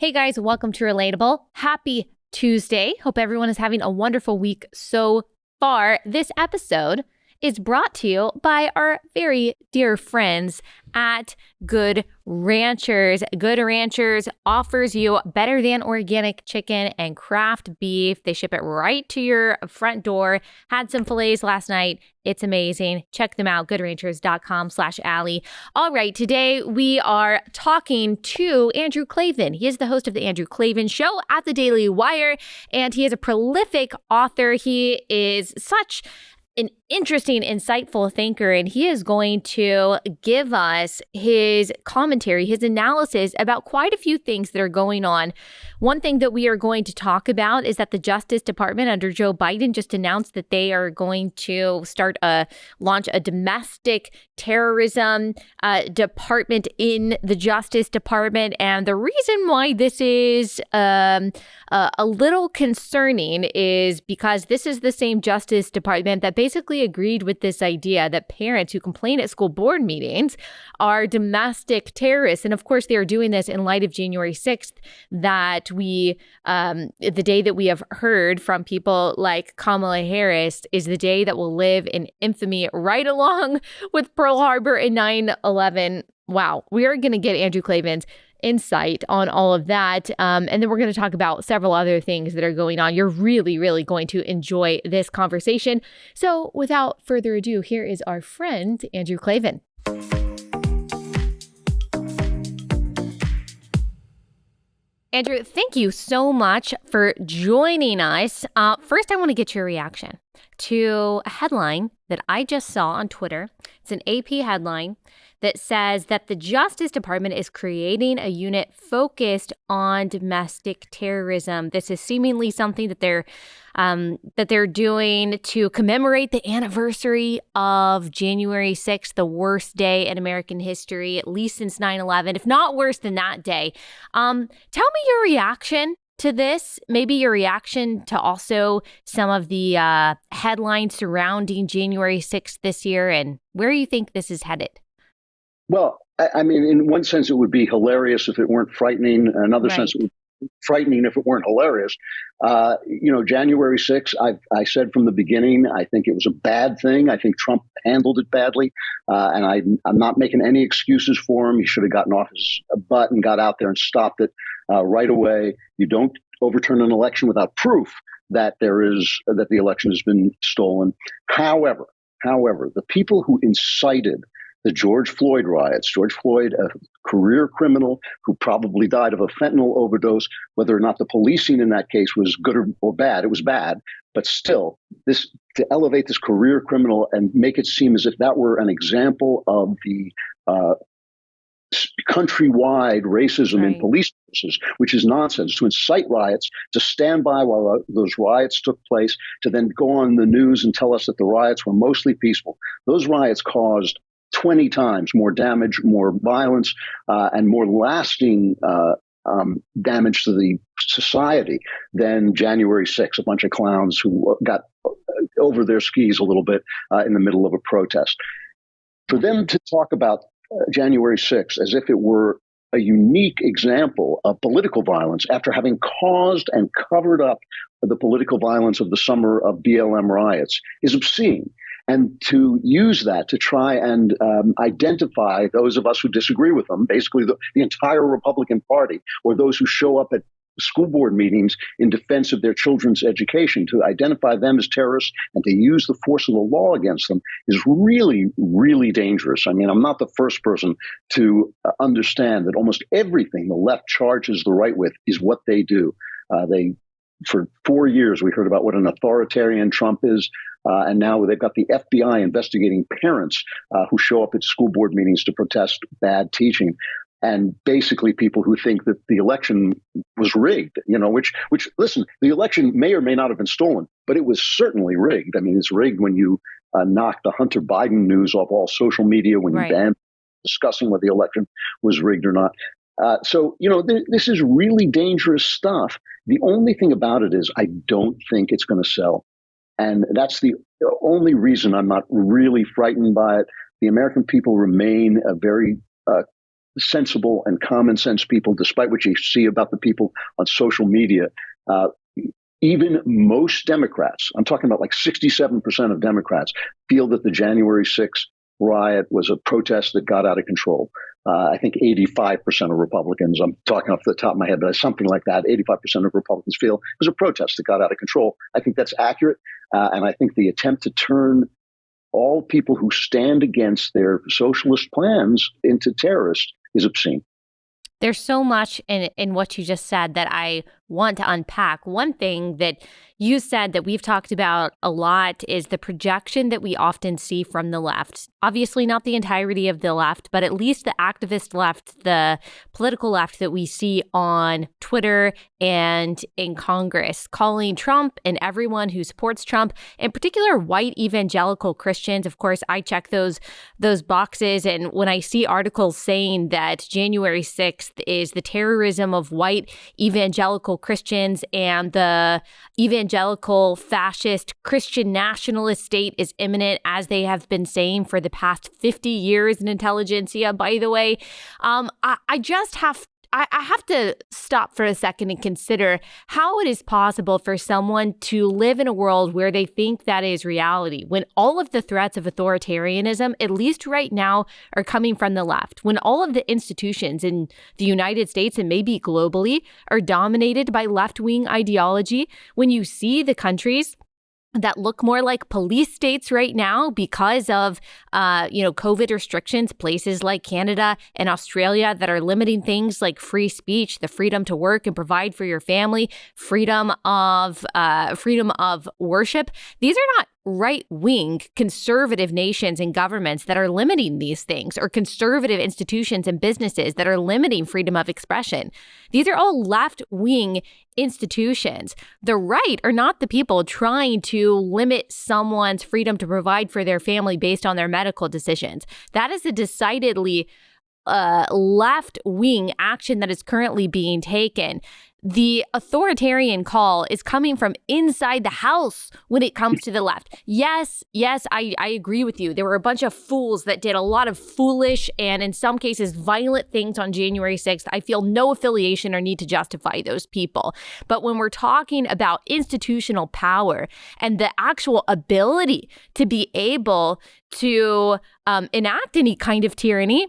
Hey guys, welcome to Relatable. Happy Tuesday. Hope everyone is having a wonderful week so far. This episode is brought to you by our very dear friends at Good Ranchers. Good Ranchers offers you better than organic chicken and craft beef. They ship it right to your front door. Had some fillets last night. It's amazing. Check them out, goodranchers.com/Allie. All right, today we are talking to Andrew Klavan. He is the host of the Andrew Klavan Show at the Daily Wire, and he is a prolific author. He is such an interesting, insightful thinker, and he is going to give us his commentary, his analysis about quite a few things that are going on. One thing that we are going to talk about is that the Justice Department under Joe Biden just announced that they are going to launch a domestic terrorism department in the Justice Department. And the reason why this is a little concerning is because this is the same Justice Department that basically agreed with this idea that parents who complain at school board meetings are domestic terrorists. And of course, they are doing this in light of January 6th, that the day that we have heard from people like Kamala Harris is the day that will live in infamy right along with Pearl Harbor and 9/11. Wow. We are going to get Andrew Klavan's insight on all of that. And then we're going to talk about several other things that are going on. You're really, really going to enjoy this conversation. So without further ado, here is our friend, Andrew Klavan. Andrew, thank you so much for joining us. First, I want to get your reaction to a headline that I just saw on Twitter. It's an AP headline that says that the Justice Department is creating a unit focused on domestic terrorism. This is seemingly something that they're doing to commemorate the anniversary of January 6th, the worst day in American history, at least since 9/11, if not worse than that day. Tell me your reaction to this, maybe your reaction to also some of the headlines surrounding January 6th this year, and where you think this is headed. Well, I mean, in one sense, it would be hilarious if it weren't frightening. In another sense, it would be frightening if it weren't hilarious. January 6th, I said from the beginning, I think it was a bad thing. I think Trump handled it badly. And I'm not making any excuses for him. He should have gotten off his butt and got out there and stopped it right away. You don't overturn an election without proof that the election has been stolen. However, the people who incited the George Floyd riots, George Floyd, a career criminal who probably died of a fentanyl overdose, whether or not the policing in that case was good or bad, it was bad. But still, to elevate this career criminal and make it seem as if that were an example of the countrywide racism in police forces, which is nonsense, to incite riots, to stand by while those riots took place, to then go on the news and tell us that the riots were mostly peaceful. Those riots caused 20 times more damage, more violence, and more lasting damage to the society than January 6th, a bunch of clowns who got over their skis a little bit in the middle of a protest. For them to talk about January 6th as if it were a unique example of political violence after having caused and covered up the political violence of the summer of BLM riots is obscene. And to use that to try and identify those of us who disagree with them, basically the entire Republican Party, or those who show up at school board meetings in defense of their children's education, to identify them as terrorists and to use the force of the law against them is really, really dangerous. I mean, I'm not the first person to understand that almost everything the left charges the right with is what they do. For 4 years, we heard about what an authoritarian Trump is. And now they've got the FBI investigating parents who show up at school board meetings to protest bad teaching. And basically people who think that the election was rigged, which listen, the election may or may not have been stolen, but it was certainly rigged. I mean, it's rigged when you knock the Hunter Biden news off all social media, when you ban discussing whether the election was rigged or not. So this is really dangerous stuff. The only thing about it is I don't think it's going to sell. And that's the only reason I'm not really frightened by it. The American people remain a very sensible and common sense people, despite what you see about the people on social media, even most Democrats, I'm talking about like 67% of Democrats, feel that the January 6th riot was a protest that got out of control. I think 85% of Republicans, I'm talking off the top of my head, but something like that, 85% of Republicans feel it was a protest that got out of control. I think that's accurate. And I think the attempt to turn all people who stand against their socialist plans into terrorists is obscene. There's so much in what you just said that I want to unpack. One thing that you said that we've talked about a lot is the projection that we often see from the left. Obviously not the entirety of the left, but at least the activist left, the political left that we see on Twitter and in Congress, calling Trump and everyone who supports Trump, in particular white evangelical Christians. Of course, I check those boxes. And when I see articles saying that January 6th is the terrorism of white evangelical Christians and the evangelical fascist Christian nationalist state is imminent, as they have been saying for the past 50 years in intelligentsia, by the way, I have to stop for a second and consider how it is possible for someone to live in a world where they think that is reality, when all of the threats of authoritarianism, at least right now, are coming from the left, when all of the institutions in the United States and maybe globally are dominated by left-wing ideology, when you see the countries that look more like police states right now because of, COVID restrictions, places like Canada and Australia that are limiting things like free speech, the freedom to work and provide for your family, freedom of worship. These are not right-wing conservative nations and governments that are limiting these things, or conservative institutions and businesses that are limiting freedom of expression. These are all left-wing institutions. The right are not the people trying to limit someone's freedom to provide for their family based on their medical decisions. That is a decidedly left-wing action that is currently being taken. The authoritarian call is coming from inside the house when it comes to the left. Yes, I agree with you. There were a bunch of fools that did a lot of foolish and in some cases violent things on January 6th. I feel no affiliation or need to justify those people. But when we're talking about institutional power and the actual ability to be able to enact any kind of tyranny,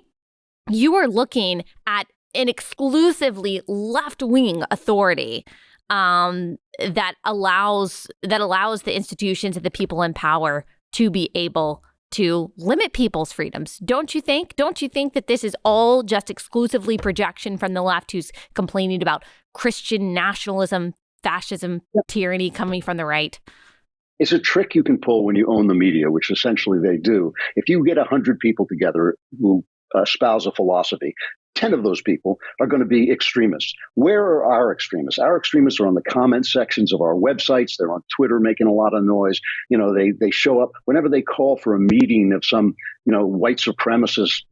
you are looking at an exclusively left-wing authority that allows the institutions and the people in power to be able to limit people's freedoms. Don't you think? Don't you think that this is all just exclusively projection from the left, who's complaining about Christian nationalism, fascism, tyranny coming from the right? It's a trick you can pull when you own the media, which essentially they do. If you get 100 people together who espouse a philosophy, 10 of those people are going to be extremists. Where are our extremists? Our extremists are on the comment sections of our websites. They're on Twitter making a lot of noise. They show up whenever they call for a meeting of some, white supremacist,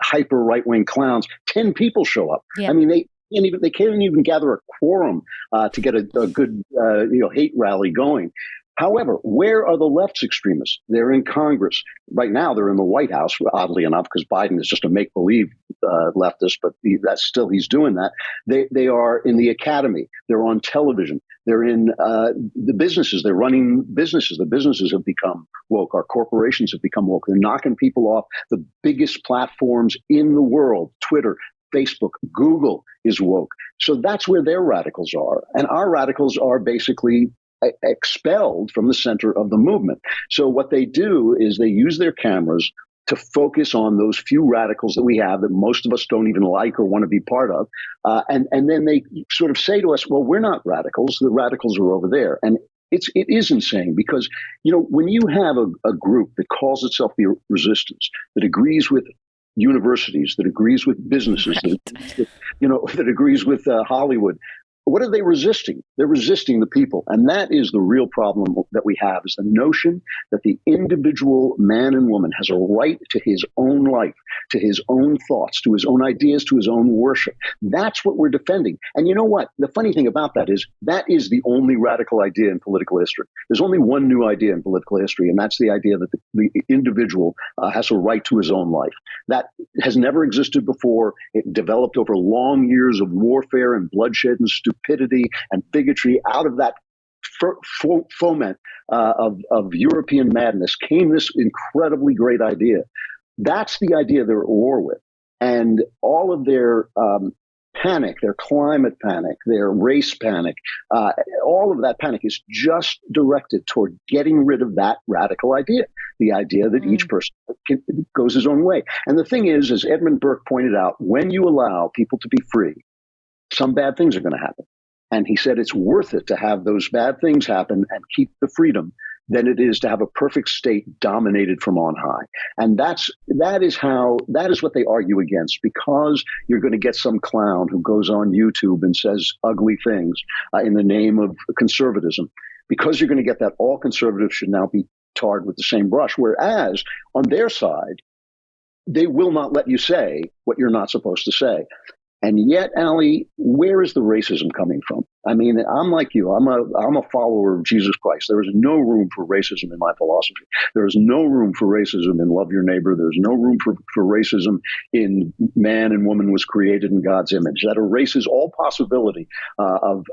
hyper right-wing clowns. 10 people show up. Yeah. I mean, they can't even gather a quorum to get a good, hate rally going. However, where are the left's extremists? They're in Congress. Right now, they're in the White House, oddly enough, because Biden is just a make-believe leftist, but he's doing that. They are in the academy. They're on television. They're in the businesses. They're running businesses. The businesses have become woke. Our corporations have become woke. They're knocking people off the biggest platforms in the world, Twitter, Facebook, Google is woke. So that's where their radicals are. And our radicals are basically expelled from the center of the movement. So what they do is they use their cameras to focus on those few radicals that we have that most of us don't even like or want to be part of. And then they sort of say to us, well, we're not radicals. The radicals are over there. And it is insane because, when you have a group that calls itself the resistance, that agrees with universities, that agrees with businesses, right, that agrees with Hollywood, what are they resisting? They're resisting the people. And that is the real problem that we have, is the notion that the individual man and woman has a right to his own life, to his own thoughts, to his own ideas, to his own worship. That's what we're defending. And you know what? The funny thing about that is the only radical idea in political history. There's only one new idea in political history, and that's the idea that the individual has a right to his own life. That has never existed before. It developed over long years of warfare and bloodshed and stupidity and bigotry. Out of that foment of European madness came this incredibly great idea. That's the idea they're at war with. And all of their panic, their climate panic, their race panic, all of that panic is just directed toward getting rid of that radical idea, the idea that each person goes his own way. And the thing is, as Edmund Burke pointed out, when you allow people to be free, some bad things are going to happen. And he said it's worth it to have those bad things happen and keep the freedom than it is to have a perfect state dominated from on high. And that is what they argue against, because you're going to get some clown who goes on YouTube and says ugly things in the name of conservatism. Because you're going to get that, all conservatives should now be tarred with the same brush. Whereas on their side, they will not let you say what you're not supposed to say. And yet, Allie, where is the racism coming from? I mean, I'm like you. I'm a follower of Jesus Christ. There is no room for racism in my philosophy. There is no room for racism in love your neighbor. There's no room for racism in man and woman was created in God's image. That erases all possibility of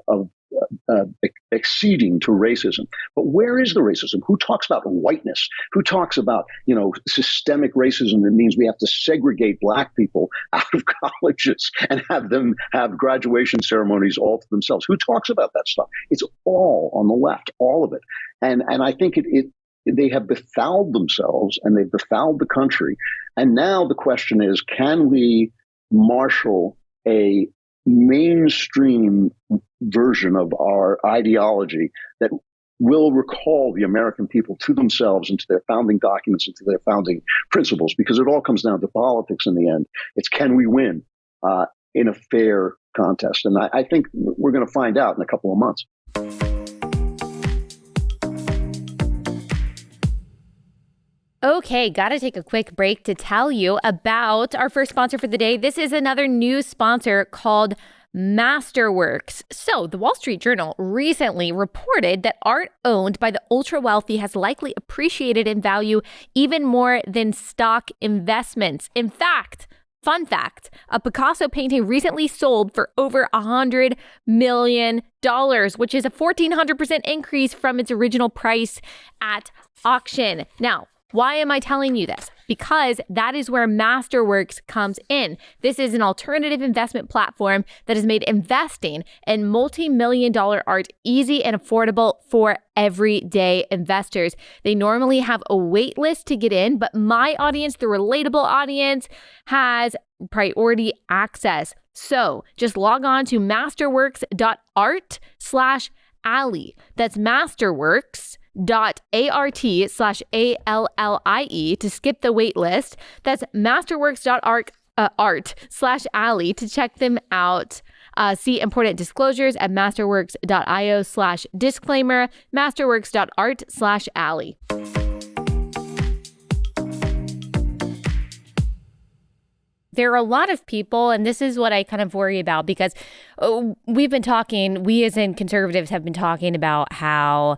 acceding to racism. But where is the racism? Who talks about whiteness? Who talks about, systemic racism that means we have to segregate black people out of colleges and have them have graduation ceremonies all to themselves? Who talks about that stuff? It's all on the left, all of it. And I think they have befouled themselves and they've befouled the country. And now the question is, can we marshal a mainstream version of our ideology that will recall the American people to themselves and to their founding documents and to their founding principles? Because it all comes down to politics in the end. It's, can we win in a fair contest? And I think we're going to find out in a couple of months. Okay, got to take a quick break to tell you about our first sponsor for the day. This is another new sponsor called Masterworks. So, the Wall Street Journal recently reported that art owned by the ultra-wealthy has likely appreciated in value even more than stock investments. In fact, fun fact, a Picasso painting recently sold for over $100 million, which is a 1,400% increase from its original price at auction. Now, why am I telling you this? Because that is where Masterworks comes in. This is an alternative investment platform that has made investing in multi-million-dollar art easy and affordable for everyday investors. They normally have a wait list to get in, but my audience, the relatable audience, has priority access. So just log on to masterworks.art/Allie. That's masterworks.art/ALLIE to skip the wait list. That's masterworks.art/Allie to check them out. See important disclosures at masterworks.io/disclaimer, masterworks.art/Allie. There are a lot of people, and this is what I kind of worry about, because we as in conservatives have been talking about how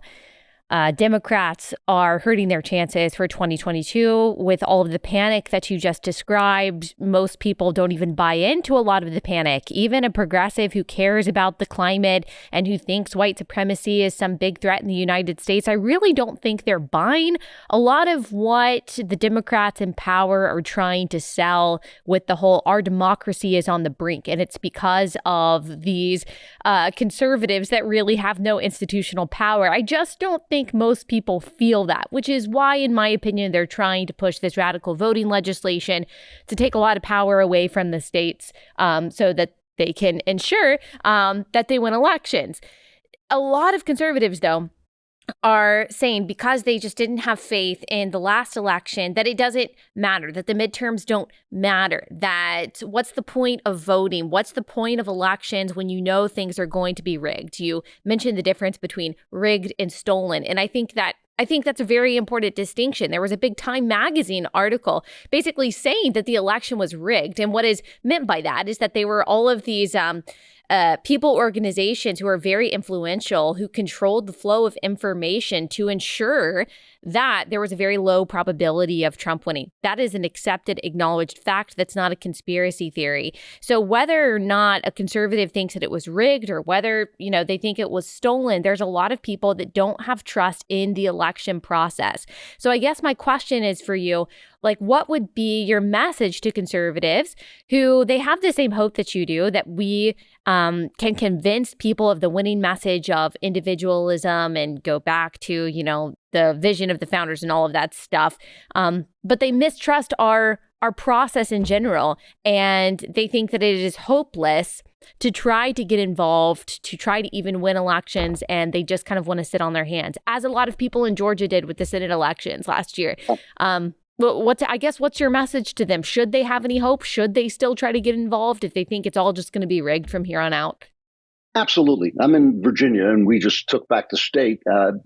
Democrats are hurting their chances for 2022 with all of the panic that you just described. Most people don't even buy into a lot of the panic. Even a progressive who cares about the climate and who thinks white supremacy is some big threat in the United States, I really don't think they're buying a lot of what the Democrats in power are trying to sell with the whole our democracy is on the brink. And it's because of these conservatives that really have no institutional power. I just don't think most people feel that, which is why, in my opinion, they're trying to push this radical voting legislation to take a lot of power away from the states so that they can ensure that they win elections. A lot of conservatives, though, are saying because they just didn't have faith in the last election, that it doesn't matter, that the midterms don't matter, that what's the point of voting? What's the point of elections when you know things are going to be rigged? You mentioned the difference between rigged and stolen. And I think that's a very important distinction. There was a big Time magazine article basically saying that the election was rigged. And what is meant by that is that they were all of these people organizations who are very influential, who controlled the flow of information to ensure that there was a very low probability of Trump winning. That is an accepted, acknowledged fact. That's not a conspiracy theory. So whether or not a conservative thinks that it was rigged or whether, they think it was stolen, there's a lot of people that don't have trust in the election process. So I guess my question is for you, what would be your message to conservatives who they have the same hope that you do, that we can convince people of the winning message of individualism and go back to, the vision of the founders and all of that stuff. But they mistrust our process in general. And they think that it is hopeless to try to get involved, to try to even win elections. And they just kind of want to sit on their hands, as a lot of people in Georgia did with the Senate elections last year. What's your message to them? Should they have any hope? Should they still try to get involved if they think it's all just going to be rigged from here on out? Absolutely. I'm in Virginia, and we just took back the state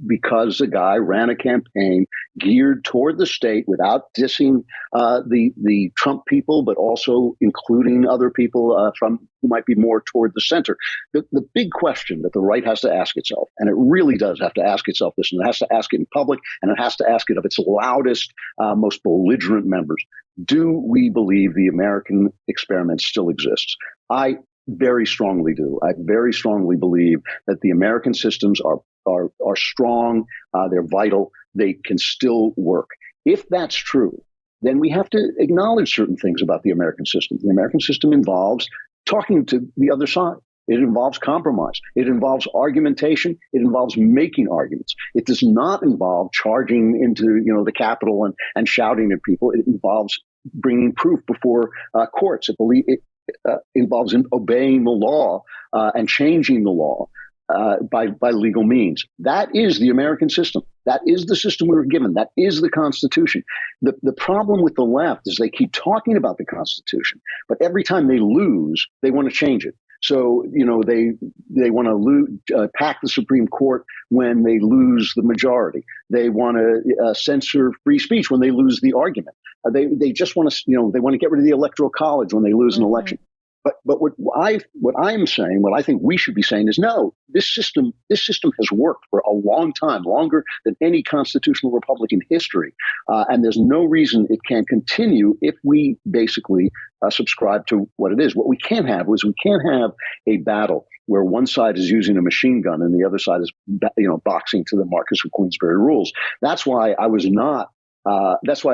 because a guy ran a campaign geared toward the state without dissing the Trump people, but also including other people who might be more toward the center. The big question that the right has to ask itself, and it really does have to ask itself this, and it has to ask it in public, and it has to ask it of its loudest, most belligerent members. Do we believe the American experiment still exists? I very strongly do. I very strongly believe that the American systems are strong. They're vital. They can still work. If that's true, then we have to acknowledge certain things about the American system. The American system involves talking to the other side. It involves compromise. It involves argumentation. It involves making arguments. It does not involve charging into the Capitol and shouting at people. It involves bringing proof before courts. It involves obeying the law and changing the law by legal means. That is the American system. That is the system we were given. That is the Constitution. The problem with the left is they keep talking about the Constitution, but every time they lose, they want to change it. So, they want to pack the Supreme Court when they lose the majority. They want to censor free speech when they lose the argument. They just want to, they want to get rid of the Electoral College when they lose an election. But what I'm saying, what I think we should be saying is, no, this system has worked for a long time, longer than any constitutional republic in history. And there's no reason it can't continue if we basically subscribe to what it is. What we can't have a battle where one side is using a machine gun and the other side is, boxing to the Marcus of Queensberry rules. That's why I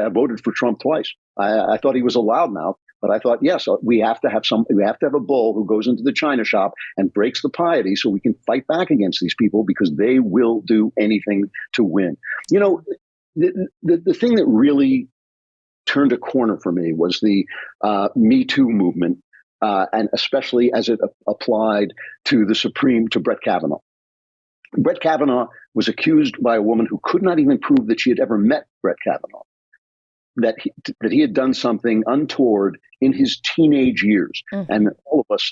voted for Trump twice. I thought he was a loudmouth. But I thought, yes, we have to have a bull who goes into the china shop and breaks the piety so we can fight back against these people, because they will do anything to win. The thing that really turned a corner for me was the Me Too movement, and especially as it applied to to Brett Kavanaugh. Brett Kavanaugh was accused by a woman who could not even prove that she had ever met Brett Kavanaugh, that he had done something untoward in his teenage years. Mm-hmm. And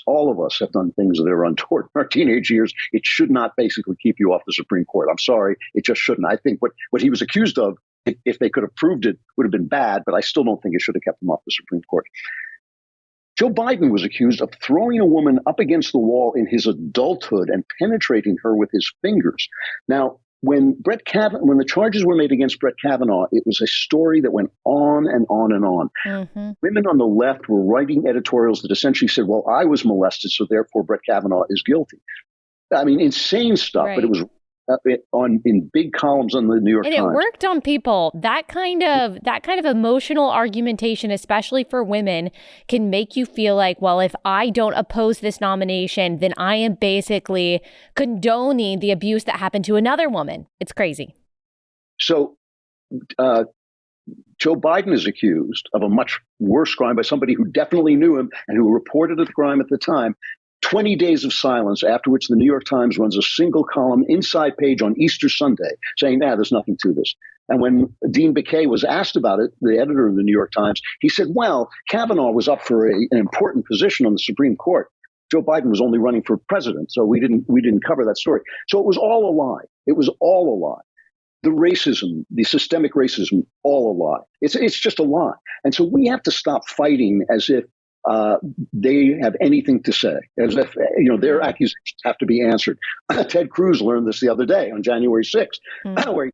all of us have done things that are untoward in our teenage years. It should not basically keep you off the Supreme Court. I'm sorry, it just shouldn't. I think what he was accused of, if they could have proved it, would have been bad, but I still don't think it should have kept him off the Supreme Court. Joe Biden was accused of throwing a woman up against the wall in his adulthood and penetrating her with his fingers. Now, when the charges were made against Brett Kavanaugh, it was a story that went on and on and on. Mm-hmm. Women on the left were writing editorials that essentially said, well, I was molested, so therefore Brett Kavanaugh is guilty. I mean, insane stuff, right. But it was in big columns on the New York Times. And it worked on people. That kind of emotional argumentation, especially for women, can make you feel like, well, if I don't oppose this nomination, then I am basically condoning the abuse that happened to another woman. It's crazy. So Joe Biden is accused of a much worse crime by somebody who definitely knew him and who reported the crime at the time. 20 days of silence, after which the New York Times runs a single column inside page on Easter Sunday saying, there's nothing to this. And when Dean Baquet was asked about it, the editor of the New York Times, he said, well, Kavanaugh was up for an important position on the Supreme Court. Joe Biden was only running for president, so we didn't cover that story. So it was all a lie. It was all a lie. The racism, the systemic racism, all a lie. It's just a lie. And so we have to stop fighting as if they have anything to say, as if their accusations have to be answered. Ted Cruz learned this the other day on January 6th, where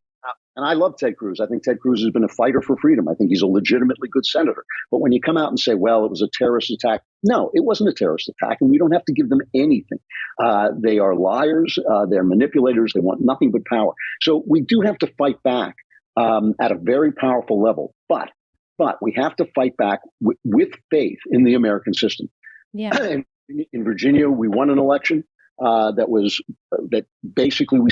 and I love Ted Cruz. I think Ted Cruz has been a fighter for freedom. I think he's a legitimately good senator. But when you come out and say, well, it was a terrorist attack, no, it wasn't a terrorist attack, and we don't have to give them anything. They are liars. They're manipulators. They want nothing but power. So we do have to fight back at a very powerful level. But we have to fight back with faith in the American system. Yeah. In Virginia, we won an election that basically we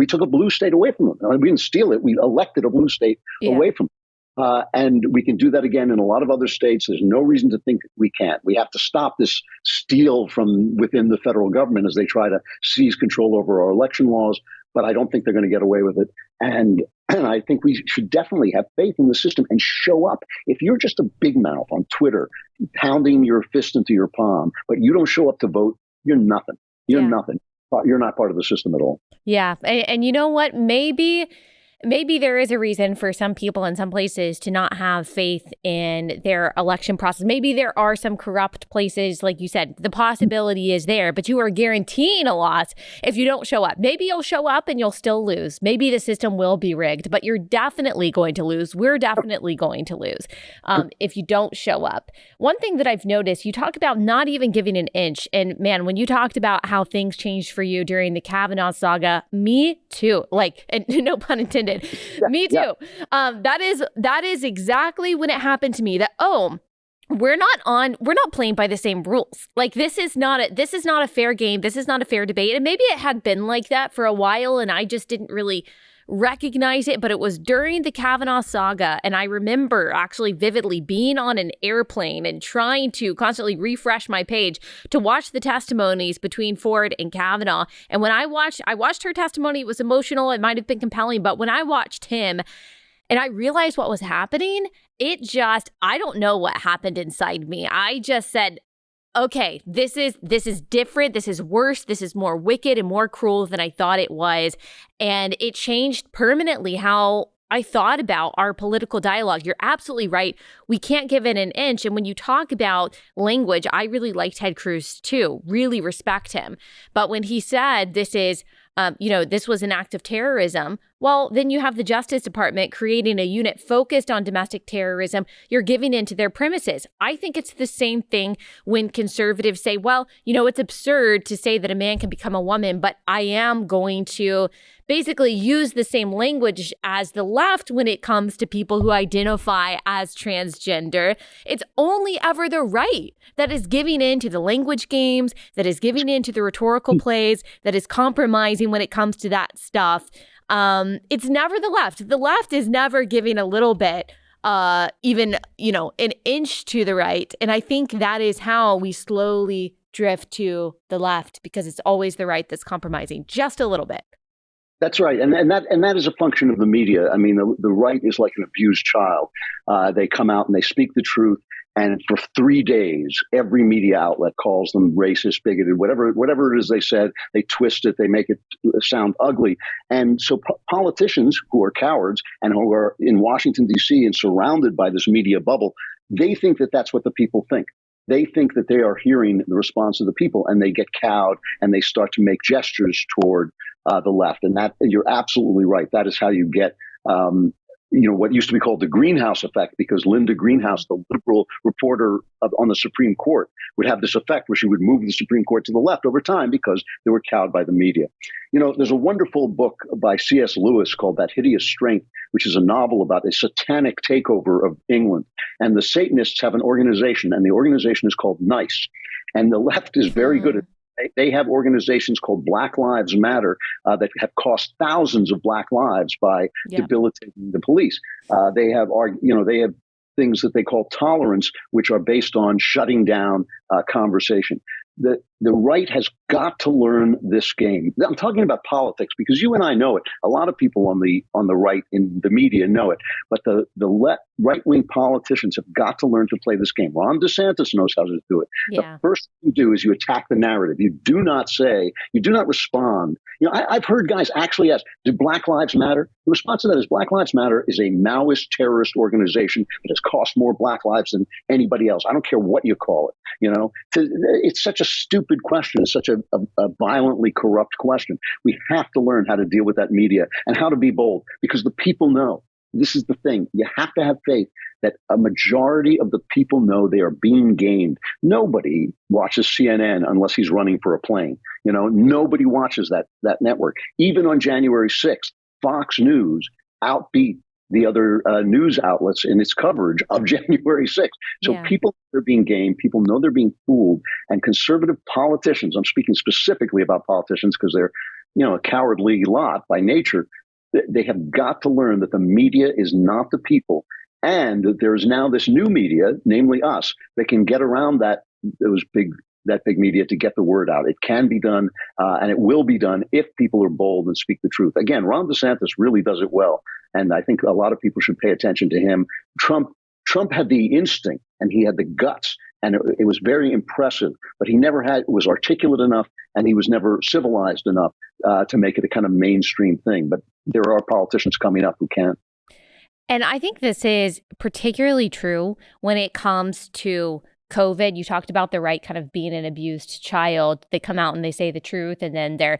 took a blue state away from them. I mean, we didn't steal it. We elected a blue state away from them. And we can do that again in a lot of other states. There's no reason to think we can't. We have to stop this steal from within the federal government as they try to seize control over our election laws. But I don't think they're going to get away with it. And I think we should definitely have faith in the system and show up. If you're just a big mouth on Twitter, pounding your fist into your palm, but you don't show up to vote, you're nothing. You're nothing. You're not part of the system at all. Yeah. And you know what? Maybe there is a reason for some people in some places to not have faith in their election process. Maybe there are some corrupt places, like you said, the possibility is there, but you are guaranteeing a loss if you don't show up. Maybe you'll show up and you'll still lose. Maybe the system will be rigged, but you're definitely going to lose. We're definitely going to lose if you don't show up. One thing that I've noticed, you talk about not even giving an inch. And man, when you talked about how things changed for you during the Kavanaugh saga, me too. Like, and no pun intended. Me too. That is exactly when it happened to me that, we're not playing by the same rules. Like this is not a fair game. This is not a fair debate. And maybe it had been like that for a while and I just didn't really recognize it, but it was during the Kavanaugh saga. And I remember actually vividly being on an airplane and trying to constantly refresh my page to watch the testimonies between Ford and Kavanaugh. And when I watched her testimony, it was emotional. It might have been compelling, but when I watched him and I realized what was happening, I don't know what happened inside me. I just said, okay, this is different. This is worse. This is more wicked and more cruel than I thought it was. And it changed permanently how I thought about our political dialogue. You're absolutely right. We can't give it an inch. And when you talk about language, I really like Ted Cruz too, really respect him. But when he said this is, this was an act of terrorism, well, then you have the Justice Department creating a unit focused on domestic terrorism. You're giving into their premises. I think it's the same thing when conservatives say, well, it's absurd to say that a man can become a woman, but I am going to basically use the same language as the left when it comes to people who identify as transgender. It's only ever the right that is giving in to the language games, that is giving in to the rhetorical plays, that is compromising when it comes to that stuff. It's never the left. The left is never giving a little bit, even, an inch to the right. And I think that is how we slowly drift to the left, because it's always the right that's compromising just a little bit. That's right. And that is a function of the media. I mean, the right is like an abused child. They come out and they speak the truth. And for 3 days, every media outlet calls them racist, bigoted, whatever it is they said, they twist it, they make it sound ugly. And so politicians who are cowards and who are in Washington, D.C. and surrounded by this media bubble, they think that that's what the people think. They think that they are hearing the response of the people, and they get cowed and they start to make gestures toward the left. And that, you're absolutely right. That is how you get what used to be called the greenhouse effect, because Linda Greenhouse, the liberal reporter on the Supreme Court, would have this effect where she would move the Supreme Court to the left over time because they were cowed by the media. There's a wonderful book by C.S. Lewis called That Hideous Strength, which is a novel about a satanic takeover of England. And the Satanists have an organization, and the organization is called NICE. And the left is very good at They have organizations called Black Lives Matter that have cost thousands of Black lives by debilitating the police. They have things that they call tolerance, which are based on shutting down conversation. The The right has got to learn this game. I'm talking about politics because you and I know it. A lot of people on the right in the media know it. But the right-wing politicians have got to learn to play this game. Ron DeSantis knows how to do it. Yeah. The first thing you do is you attack the narrative. You do not respond. I've heard guys actually ask, do Black Lives Matter? The response to that is Black Lives Matter is a Maoist terrorist organization that has cost more Black lives than anybody else. I don't care what you call it. It's such a stupid question. It's such a violently corrupt question. We have to learn how to deal with that media and how to be bold because the people know. This is the thing. You have to have faith that a majority of the people know they are being gamed. Nobody watches CNN unless he's running for a plane. Nobody watches that network. Even on January 6th, Fox News outbeat the other news outlets in its coverage of January 6th. So people are being gamed. People know they're being fooled. And conservative politicians, I'm speaking specifically about politicians because they're, a cowardly lot by nature. They have got to learn that the media is not the people, and that there is now this new media, namely us, that can get around that big media to get the word out. It can be done, and it will be done if people are bold and speak the truth. Again, Ron DeSantis really does it well, and I think a lot of people should pay attention to him. Trump had the instinct and he had the guts, and it was very impressive, but he never was articulate enough, and he was never civilized enough to make it a kind of mainstream thing. But there are politicians coming up who can. And I think this is particularly true when it comes to COVID. You talked about the right kind of being an abused child. They come out and they say the truth, and then they're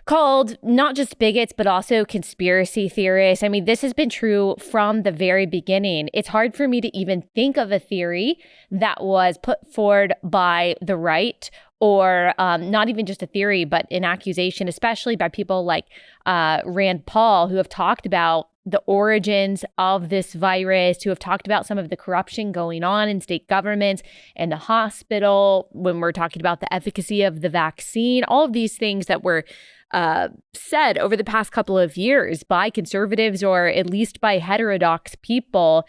called not just bigots, but also conspiracy theorists. I mean, this has been true from the very beginning. It's hard for me to even think of a theory that was put forward by the right, or not even just a theory, but an accusation, especially by people like Rand Paul, who have talked about the origins of this virus, who have talked about some of the corruption going on in state governments and the hospital, when we're talking about the efficacy of the vaccine, all of these things that were said over the past couple of years by conservatives, or at least by heterodox people,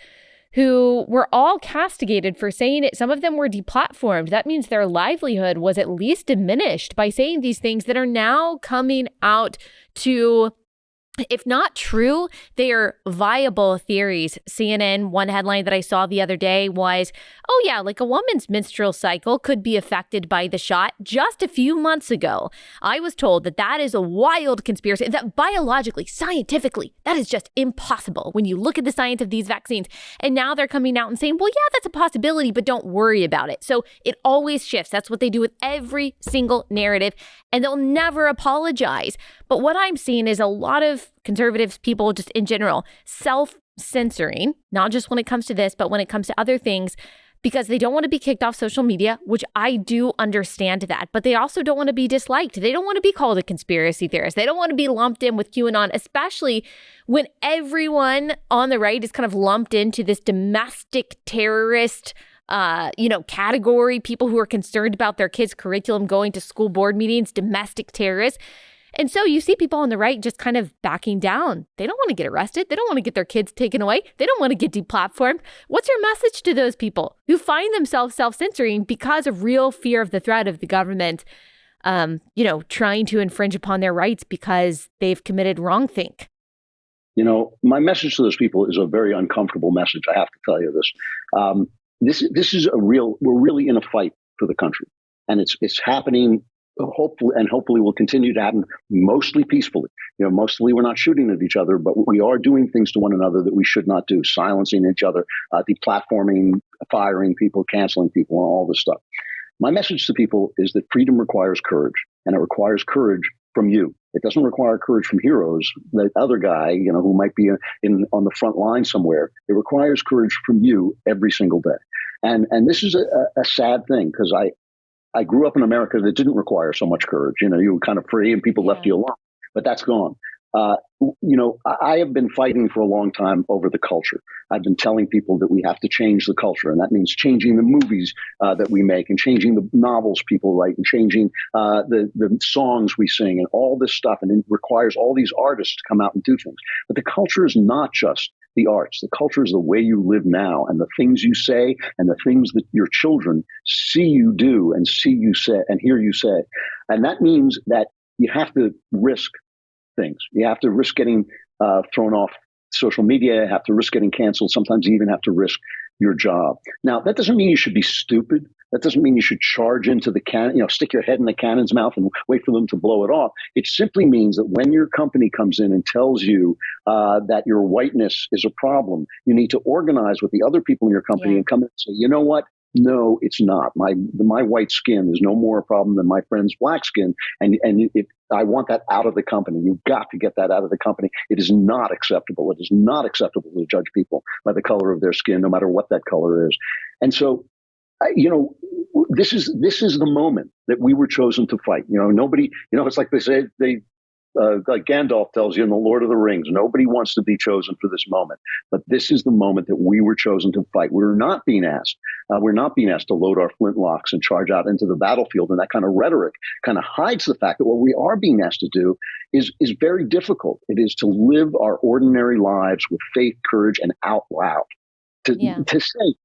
who were all castigated for saying it. Some of them were deplatformed. That means their livelihood was at least diminished by saying these things that are now coming out to, if not true, they are viable theories. CNN, one headline that I saw the other day was, oh yeah, like a woman's menstrual cycle could be affected by the shot just a few months ago. I was told that is a wild conspiracy, that biologically, scientifically, that is just impossible when you look at the science of these vaccines. And now they're coming out and saying, well, yeah, that's a possibility, but don't worry about it. So it always shifts. That's what they do with every single narrative, and they'll never apologize. But what I'm seeing is a lot of conservatives, people just in general, self-censoring, not just when it comes to this, but when it comes to other things, because they don't want to be kicked off social media, which I do understand that, but they also don't want to be disliked. They don't want to be called a conspiracy theorist. They don't want to be lumped in with QAnon, especially when everyone on the right is kind of lumped into this domestic terrorist category, people who are concerned about their kids' curriculum, going to school board meetings, domestic terrorists. And so you see people on the right just kind of backing down. They don't want to get arrested. They don't want to get their kids taken away. They don't want to get deplatformed. What's your message to those people who find themselves self-censoring because of real fear of the threat of the government, trying to infringe upon their rights because they've committed wrongthink? My message to those people is a very uncomfortable message. I have to tell you this. This is we're really in a fight for the country, and it's happening. Hopefully will continue to happen mostly peacefully. Mostly we're not shooting at each other, but we are doing things to one another that we should not do, silencing each other, deplatforming, firing people, canceling people, and all this stuff. My message to people is that freedom requires courage, and it requires courage from you. It doesn't require courage from heroes, the other guy, who might be on the front line somewhere. It requires courage from you every single day. And this is a sad thing, because I grew up in America that didn't require so much courage. You were kind of free and people left you alone, but that's gone. I have been fighting for a long time over the culture. I've been telling people that we have to change the culture, and that means changing the movies that we make, and changing the novels people write, and changing the songs we sing, and all this stuff. And it requires all these artists to come out and do things. But the culture is not just the arts. The culture is the way you live now, and the things you say, and the things that your children see you do and see you say and hear you say. And that means that you have to risk things. You have to risk getting thrown off social media. You have to risk getting canceled. Sometimes you even have to risk your job. Now, that doesn't mean you should be stupid. That doesn't mean you should charge into the cannon, stick your head in the cannon's mouth and wait for them to blow it off. It simply means that when your company comes in and tells you that your whiteness is a problem, you need to organize with the other people in your company and come in and say, you know what? No, it's not. My white skin is no more a problem than my friend's black skin. And I want that out of the company. You've got to get that out of the company. It is not acceptable. It is not acceptable to judge people by the color of their skin, no matter what that color is. And so, this is the moment that we were chosen to fight. Nobody, it's like they say, like Gandalf tells you in The Lord of the Rings, nobody wants to be chosen for this moment. But this is the moment that we were chosen to fight. We're not being asked. We're not being asked to load our flintlocks and charge out into the battlefield. And that kind of rhetoric kind of hides the fact that what we are being asked to do is very difficult. It is to live our ordinary lives with faith, courage, and out loud. To say,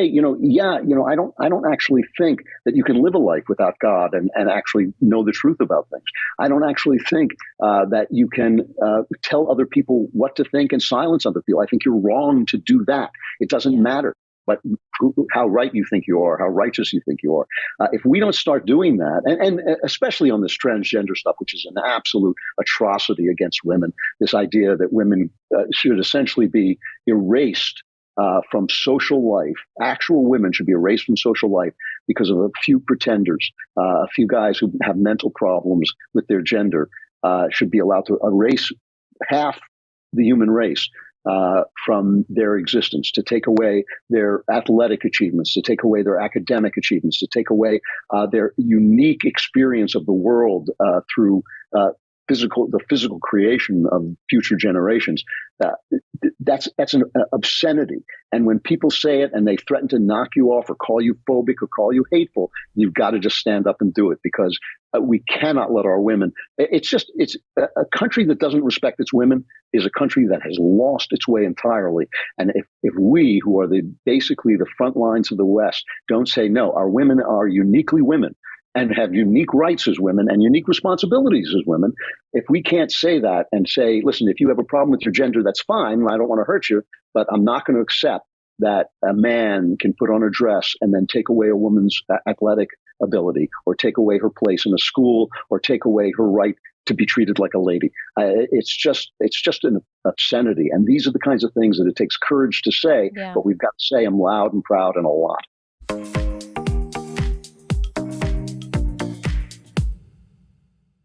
I don't actually think that you can live a life without God and actually know the truth about things. I don't actually think that you can tell other people what to think and silence other people. I think you're wrong to do that. It doesn't matter but how right you think you are, how righteous you think you are. If we don't start doing that, and especially on this transgender stuff, which is an absolute atrocity against women, this idea that women should essentially be erased from social life. Actual women should be erased from social life because of a few pretenders, a few guys who have mental problems with their gender should be allowed to erase half the human race from their existence, to take away their athletic achievements, to take away their academic achievements, to take away their unique experience of the world through the physical creation of future generations. That's an obscenity. And when people say it and they threaten to knock you off or call you phobic or call you hateful, you've got to just stand up and do it, because we cannot let our women. It's a country that doesn't respect its women is a country that has lost its way entirely. And if we, who are basically the front lines of the West, don't say no, our women are uniquely women and have unique rights as women and unique responsibilities as women. If we can't say that and say, listen, if you have a problem with your gender, that's fine. I don't want to hurt you, but I'm not going to accept that a man can put on a dress and then take away a woman's athletic ability, or take away her place in a school, or take away her right to be treated like a lady. It's just an obscenity. And these are the kinds of things that it takes courage to say, but we've got to say them loud and proud and a lot.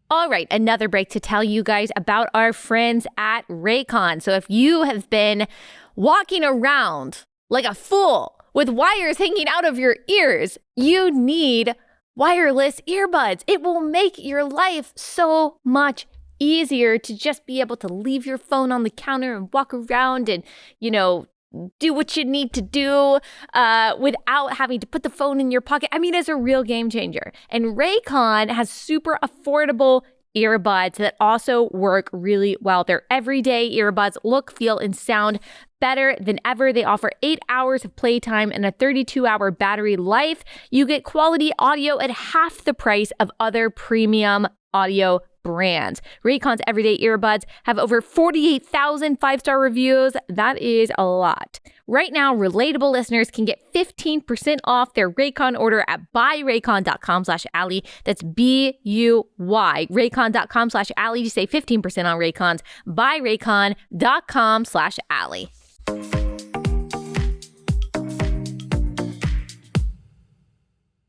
All right, another break to tell you guys about our friends at Raycon. So if you have been walking around like a fool with wires hanging out of your ears, you need wireless earbuds. It will make your life so much easier to just be able to leave your phone on the counter and walk around and, do what you need to do without having to put the phone in your pocket. I mean, it's a real game changer. And Raycon has super affordable earbuds that also work really well. They're everyday earbuds, look, feel, and sound better than ever. They offer 8 hours of playtime and a 32-hour battery life. You get quality audio at half the price of other premium audio brands. Raycon's everyday earbuds have over 48,000 five-star reviews. That is a lot. Right now, Relatable listeners can get 15% off their Raycon order at buyraycon.com/Allie. That's BUY, raycon.com/Allie to save 15% on Raycons. Buyraycon.com/Allie.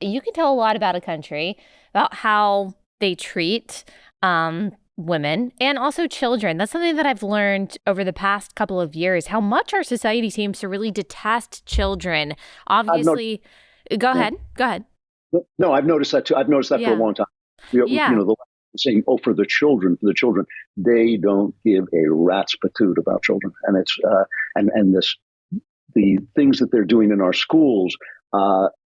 You can tell a lot about a country, about how they treat women and also children. That's something that I've learned over the past couple of years, how much our society seems to really detest children. Obviously, go ahead. No, I've noticed that too. I've noticed that for a long time. The saying, for the children, they don't give a rat's patoot about children. And it's, the things that they're doing in our schools,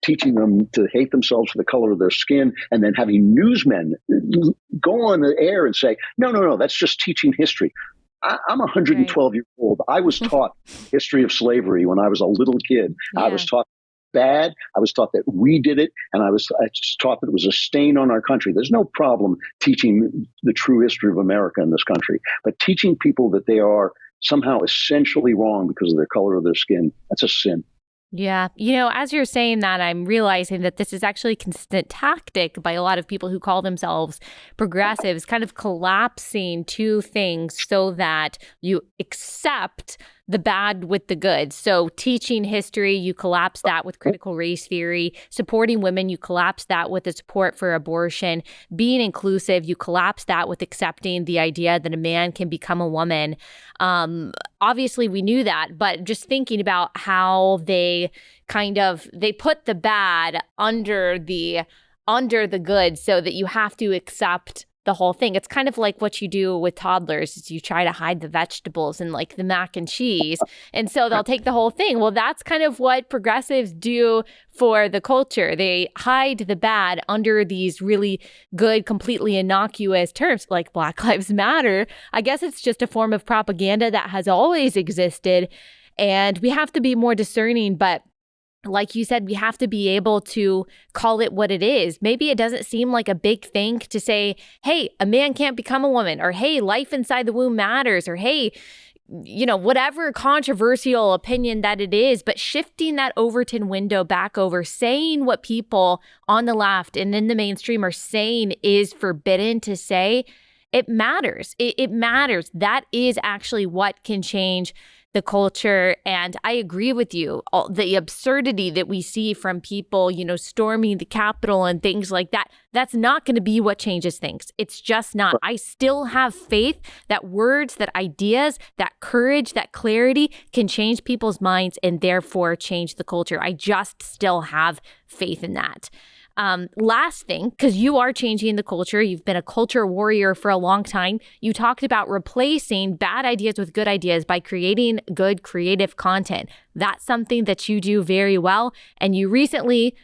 teaching them to hate themselves for the color of their skin, and then having newsmen go on the air and say, no, that's just teaching history. I'm 112 years old. I was taught history of slavery when I was a little kid. Yeah. I was taught bad. I was taught that we did it, and I was taught that it was a stain on our country. There's no problem teaching the true history of America in this country, but teaching people that they are somehow essentially wrong because of their color of their skin, that's a sin. Yeah. As you're saying that, I'm realizing that this is actually a consistent tactic by a lot of people who call themselves progressives, kind of collapsing two things so that you accept the bad with the good. So teaching history, you collapse that with critical race theory. Supporting women, you collapse that with the support for abortion. Being inclusive, you collapse that with accepting the idea that a man can become a woman. Obviously, we knew that, but just thinking about how they put the bad under the good so that you have to accept the whole thing. It's kind of like what you do with toddlers is you try to hide the vegetables and like the mac and cheese. And so they'll take the whole thing. Well, that's kind of what progressives do for the culture. They hide the bad under these really good, completely innocuous terms like Black Lives Matter. I guess it's just a form of propaganda that has always existed. And we have to be more discerning, but like you said, we have to be able to call it what it is. Maybe it doesn't seem like a big thing to say, hey, a man can't become a woman, or hey, life inside the womb matters, or hey, whatever controversial opinion that it is, but shifting that Overton window back over, saying what people on the left and in the mainstream are saying is forbidden to say, it matters. It matters. That is actually what can change the culture. And I agree with you. The absurdity that we see from people, storming the Capitol and things like that, that's not going to be what changes things. It's just not. I still have faith that words, that ideas, that courage, that clarity can change people's minds and therefore change the culture. I just still have faith in that. Last thing, because you are changing the culture. You've been a culture warrior for a long time. You talked about replacing bad ideas with good ideas by creating good creative content. That's something that you do very well. And you recently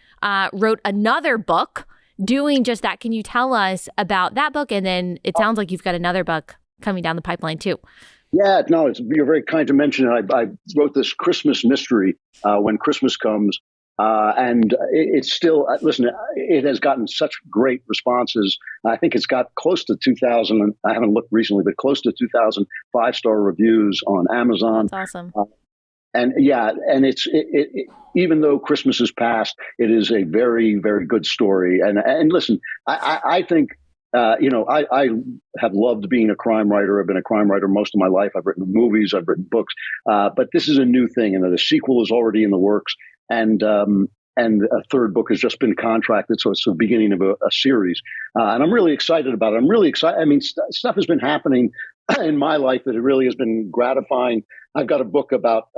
wrote another book doing just that. Can you tell us about that book? And then it sounds like you've got another book coming down the pipeline too. Yeah, no, you're very kind to mention it. I wrote this Christmas mystery, When Christmas Comes. And it's still, listen, it has gotten such great responses. I think it's got close to 2,000, and I haven't looked recently, but close to 2,000 5-star reviews on Amazon. That's awesome. And it's even though Christmas is past, it is a very, very good story. And listen, I think, I have loved being a crime writer. I've been a crime writer most of my life. I've written movies, I've written books, but this is a new thing, and the sequel is already in the works. And a third book has just been contracted, so it's the beginning of a series. And I'm really excited about it. I'm really excited. I mean, stuff has been happening in my life that it really has been gratifying. I've got a book about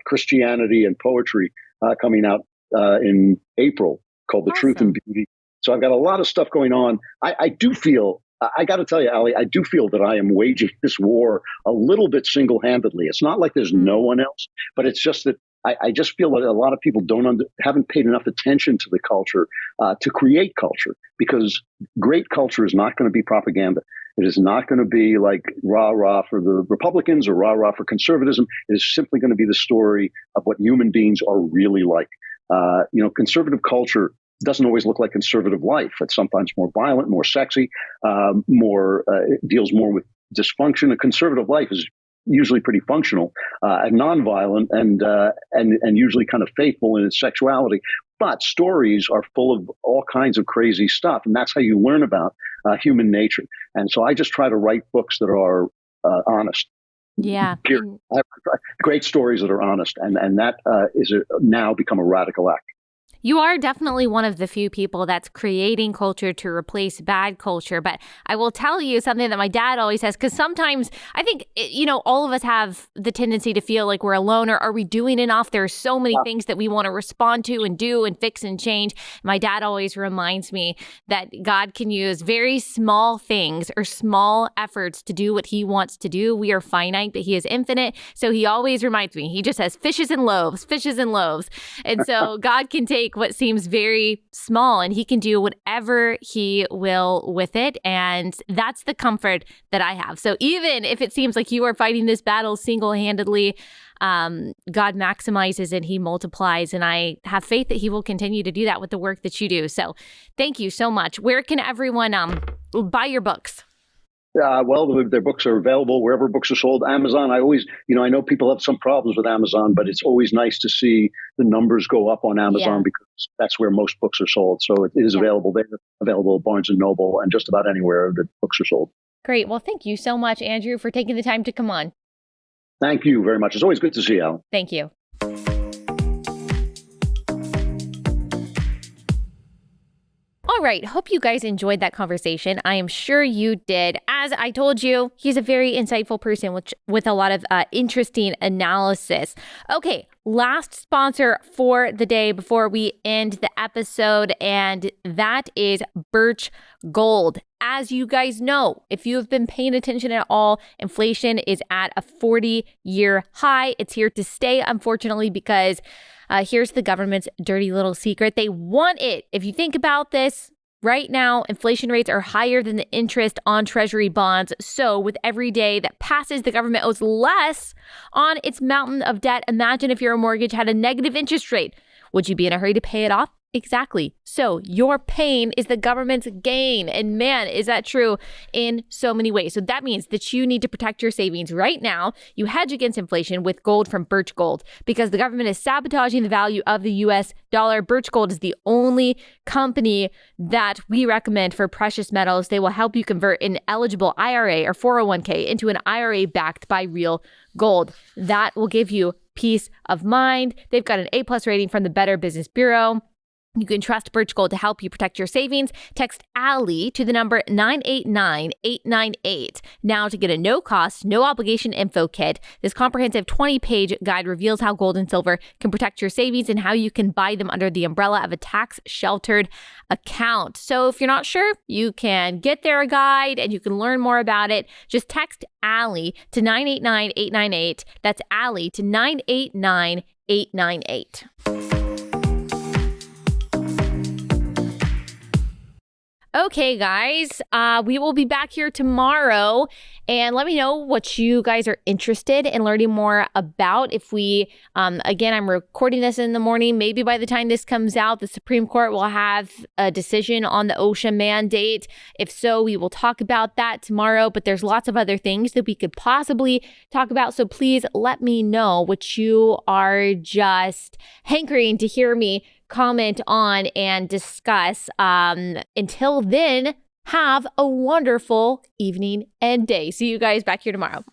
Christianity and poetry coming out in April called The Truth and Beauty. So I've got a lot of stuff going on. I do feel, I got to tell you, Allie, I do feel that I am waging this war a little bit single-handedly. It's not like there's no one else, but it's just that I just feel that a lot of people haven't paid enough attention to the culture to create culture, because great culture is not going to be propaganda. It is not going to be like rah-rah for the Republicans or rah-rah for conservatism. It is simply going to be the story of what human beings are really like. Conservative culture doesn't always look like conservative life. It's sometimes more violent, more sexy, deals more with dysfunction. A conservative life is usually pretty functional and nonviolent and usually kind of faithful in its sexuality. But stories are full of all kinds of crazy stuff, and that's how you learn about human nature. And so I just try to write books that are honest. Yeah. I have great stories that are honest, and that is now become a radical act. You are definitely one of the few people that's creating culture to replace bad culture. But I will tell you something that my dad always says, because sometimes I think, all of us have the tendency to feel like we're alone, or are we doing enough? There are so many things that we want to respond to and do and fix and change. My dad always reminds me that God can use very small things or small efforts to do what he wants to do. We are finite, but he is infinite. So he always reminds me, he just says fishes and loaves. And so God can take take what seems very small and he can do whatever he will with it. And that's the comfort that I have. So even if it seems like you are fighting this battle single-handedly, God maximizes and he multiplies. And I have faith that he will continue to do that with the work that you do. So thank you so much. Where can everyone buy your books? Well, their books are available wherever books are sold. Amazon, I always, I know people have some problems with Amazon, but it's always nice to see the numbers go up on Amazon because that's where most books are sold. So it is available there, available at Barnes & Noble and just about anywhere that books are sold. Great. Well, thank you so much, Andrew, for taking the time to come on. Thank you very much. It's always good to see you, Allie. Thank you. All right. Hope you guys enjoyed that conversation. I am sure you did. As I told you, he's a very insightful person with a lot of interesting analysis. Okay. Last sponsor for the day before we end the episode, and that is Birch Gold. As you guys know, if you have been paying attention at all, inflation is at a 40-year high. It's here to stay, unfortunately, because here's the government's dirty little secret. They want it. If you think about this, right now, inflation rates are higher than the interest on Treasury bonds. So with every day that passes, the government owes less on its mountain of debt. Imagine if your mortgage had a negative interest rate. Would you be in a hurry to pay it off? Exactly. So your pain is the government's gain. And man, is that true in so many ways. So that means that you need to protect your savings right now. You hedge against inflation with gold from Birch Gold because the government is sabotaging the value of the US dollar. Birch Gold is the only company that we recommend for precious metals. They will help you convert an eligible IRA or 401k into an IRA backed by real gold. That will give you peace of mind. They've got an A+ rating from the Better Business Bureau. You can trust Birch Gold to help you protect your savings. Text Allie to the number 989-898 now to get a no-cost, no-obligation info kit. This comprehensive 20-page guide reveals how gold and silver can protect your savings and how you can buy them under the umbrella of a tax-sheltered account. So if you're not sure, you can get their guide and you can learn more about it. Just text Allie to 989-898. That's Allie to 989-898. Okay, guys, we will be back here tomorrow, and let me know what you guys are interested in learning more about. If we, again, I'm recording this in the morning. Maybe by the time this comes out, the Supreme Court will have a decision on the OSHA mandate. If so, we will talk about that tomorrow, but there's lots of other things that we could possibly talk about. So please let me know what you are just hankering to hear me comment on and discuss. Until then, have a wonderful evening and day. See you guys back here tomorrow.